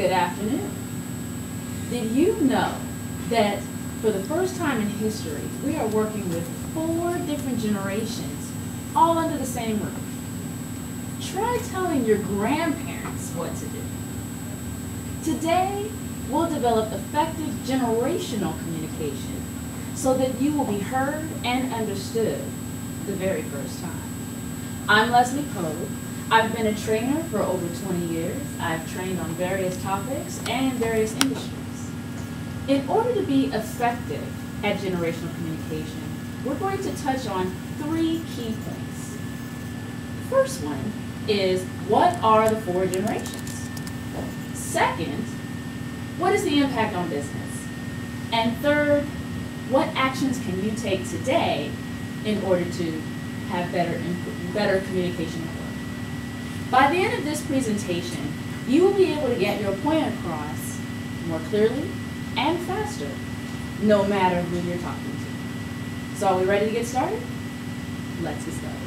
Good afternoon. Did you know that for the first time in history, we are working with 4 different generations all under the same roof? Try telling your grandparents what to do. Today, we'll develop effective generational communication so that you will be heard and understood the very first time. I'm Leslie Poe. I've been a trainer for over 20 years. I've trained on various topics and various industries. In order to be effective at generational communication, we're going to touch on 3 key points. The first one is, what are the 4 generations? Second, what is the impact on business? And third, what actions can you take today in order to have better communication at work? By the end of this presentation, you will be able to get your point across more clearly and faster, no matter who you're talking to. So are we ready to get started? Let's get started.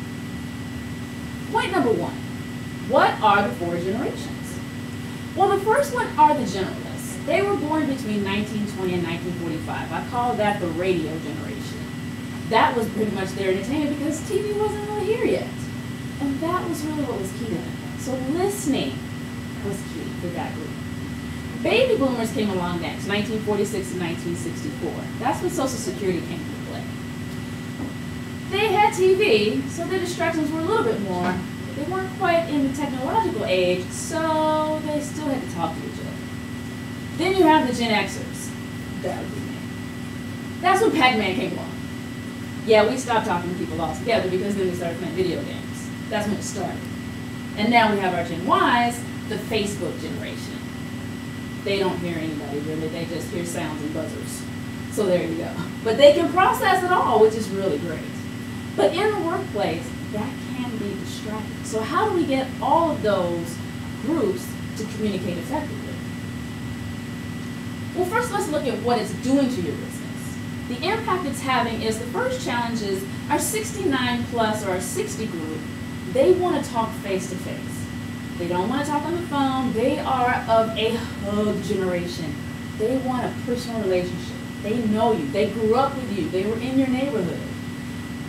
Point number 1, what are the 4 generations? Well, the first one are the generalists. They were born between 1920 and 1945. I call that the radio generation. That was pretty much their entertainment because TV wasn't really here yet. And that was really what was key to them. So listening was key for that group. Baby boomers came along next, 1946 to 1964. That's when Social Security came into play. They had TV, so their distractions were a little bit more. They weren't quite in the technological age, so they still had to talk to each other. Then you have the Gen Xers. That would be me. That's when Pac-Man came along. Yeah, we stopped talking to people altogether because then we started playing video games. That's when it started. And now we have our Gen Ys, the Facebook generation. They don't hear anybody really, they just hear sounds and buzzers. So there you go. But they can process it all, which is really great. But in the workplace, that can be distracting. So how do we get all of those groups to communicate effectively? Well, first let's look at what it's doing to your business. The impact it's having is, the first challenge is our 69 plus or our 60 group. They want to talk face to face. They don't want to talk on the phone. They are of a hug generation. They want a personal relationship. They know you. They grew up with you. They were in your neighborhood.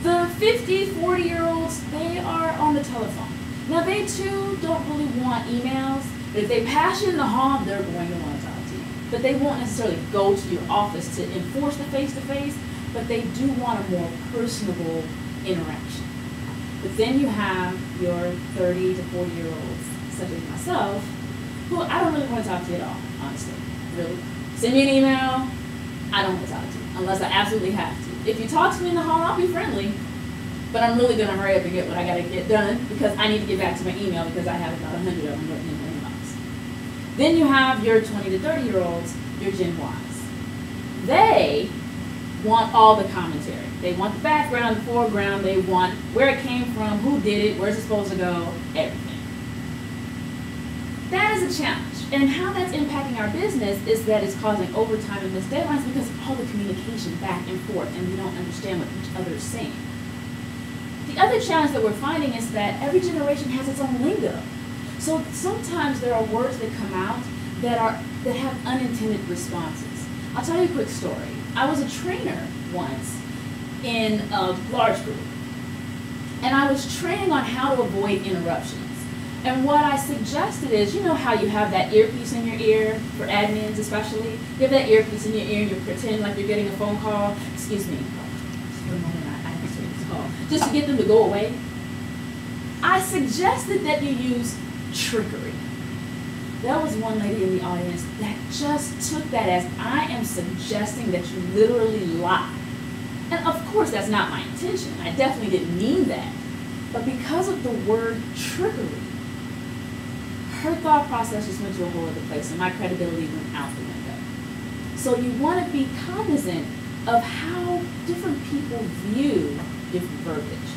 The 50, 40-year-olds, they are on the telephone. Now they too don't really want emails, but if they pass you in the hall, they're going to want to talk to you. But they won't necessarily go to your office to enforce the face-to-face, but they do want a more personable interaction. But then you have your 30 to 40-year-olds, such as myself, who I don't really want to talk to you at all, honestly. Really. Send me an email, I don't want to talk to you, unless I absolutely have to. If you talk to me in the hall, I'll be friendly, but I'm really going to hurry up and get what I got to get done because I need to get back to my email because I have about 100 of them written in my inbox. Then you have your 20 to 30-year-olds, your Gen Ys. They want all the commentary. They want the background, the foreground, they want where it came from, who did it, where's it supposed to go, everything. That is a challenge. And how that's impacting our business is that it's causing overtime and missed deadlines because of all the communication back and forth and we don't understand what each other is saying. The other challenge that we're finding is that every generation has its own lingo. So sometimes there are words that come out that have unintended responses. I'll tell you a quick story. I was a trainer once in a large group, and I was training on how to avoid interruptions. And what I suggested is, you know how you have that earpiece in your ear, for admins especially? You have that earpiece in your ear and you pretend like you're getting a phone call. Excuse me, just for a moment, I have to take this call. Just to get them to go away. I suggested that you use trickery. There was one lady in the audience that just took that as, I am suggesting that you literally lie. And of course, that's not my intention. I definitely didn't mean that. But because of the word trickery, her thought process just went to a whole other place and my credibility went out the window. So you want to be cognizant of how different people view different verbiage.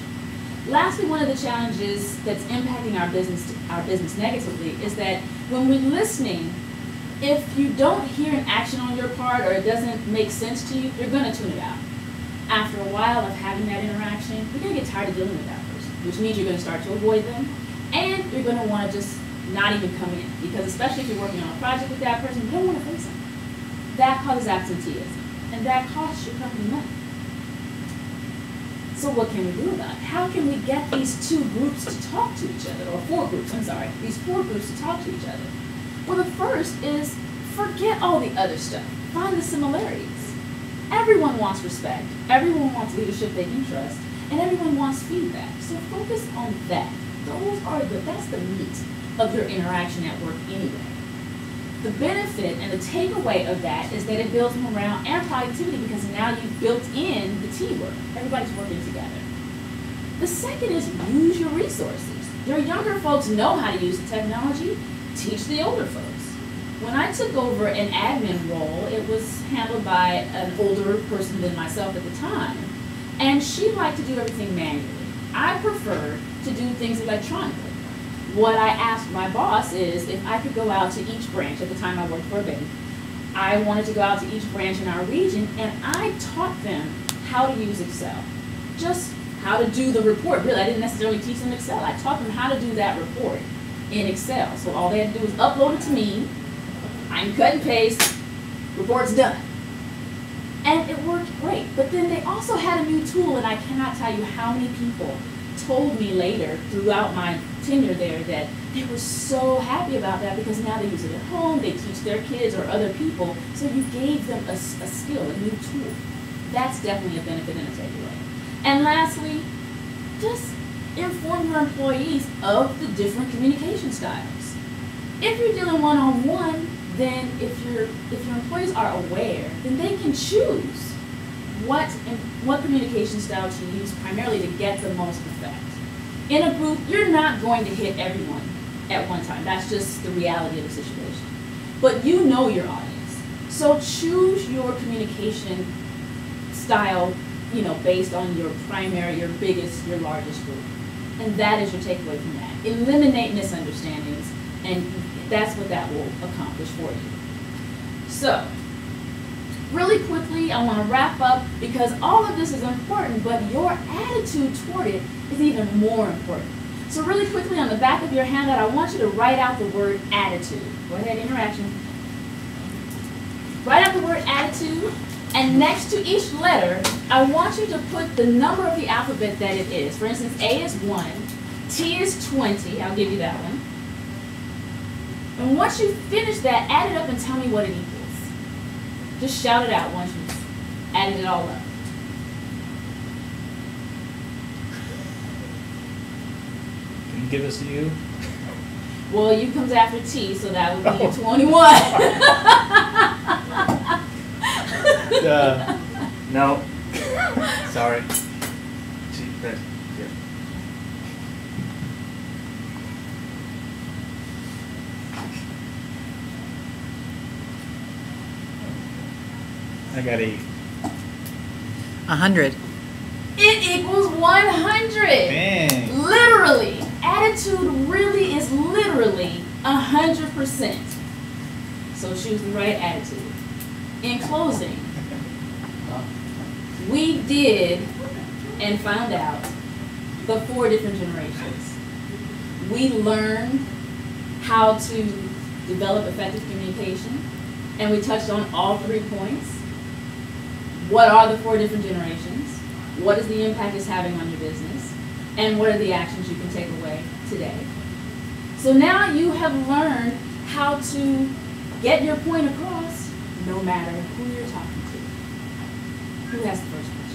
Lastly, one of the challenges that's impacting our business negatively is that when we're listening, if you don't hear an action on your part or it doesn't make sense to you, you're going to tune it out. After a while of having that interaction, you're going to get tired of dealing with that person, which means you're going to start to avoid them, and you're going to want to just not even come in. Because especially if you're working on a project with that person, you don't want to face them. That causes absenteeism. And that costs your company money. So what can we do about it? How can we get these two groups to talk to each other, or four groups, I'm sorry, these four groups to talk to each other? Well, the first is forget all the other stuff. Find the similarities. Everyone wants respect. Everyone wants leadership they can trust. And everyone wants feedback. So focus on that. That's the meat of your interaction at work anyway. The benefit and the takeaway of that is that it builds morale and productivity because now you've built in the teamwork. Everybody's working together. The second is use your resources. Your younger folks know how to use the technology. Teach the older folks. When I took over an admin role, it was handled by an older person than myself at the time. And she liked to do everything manually. I preferred to do things electronically. What I asked my boss is if I could go out to each branch. At the time I worked for a bank. I wanted to go out to each branch in our region, and I taught them how to use Excel. Just how to do the report. Really, I didn't necessarily teach them Excel. I taught them how to do that report in Excel. So all they had to do was upload it to me. I can cut and paste. Report's done. And it worked great. But then they also had a new tool, and I cannot tell you how many people told me later throughout my tenure there that they were so happy about that because now they use it at home, they teach their kids or other people, so you gave them a skill, a new tool. That's definitely a benefit and a takeaway. And lastly, just inform your employees of the different communication styles. If you're dealing one-on-one, then if your employees are aware, then they can choose what communication style to use primarily to get the most effect. In a group, you're not going to hit everyone at one time. That's just the reality of the situation. But you know your audience. So choose your communication style, based on your primary, your biggest, your largest group. And that is your takeaway from that. Eliminate misunderstandings, and that's what that will accomplish for you. So, really quickly, I want to wrap up because all of this is important, but your attitude toward it is even more important. So really quickly, on the back of your handout, I want you to write out the word attitude. Go ahead, interaction. Write out the word attitude, and next to each letter, I want you to put the number of the alphabet that it is. For instance, A is 1, T is 20, I'll give you that one. And once you finish that, add it up and tell me what it equals. Just shout it out once you've added it all up. Can you give us U? Well, U comes after T, so that would be 21. No. Sorry. T, yeah. I got 8. 100. It equals 100. Dang. Literally. Attitude really is literally 100%. So choose the right attitude. In closing, we did and found out the 4 different generations. We learned how to develop effective communication, and we touched on all 3 points. What are the 4 different generations? What is the impact it's having on your business? And what are the actions you can take away today? So now you have learned how to get your point across no matter who you're talking to. Who has the first one?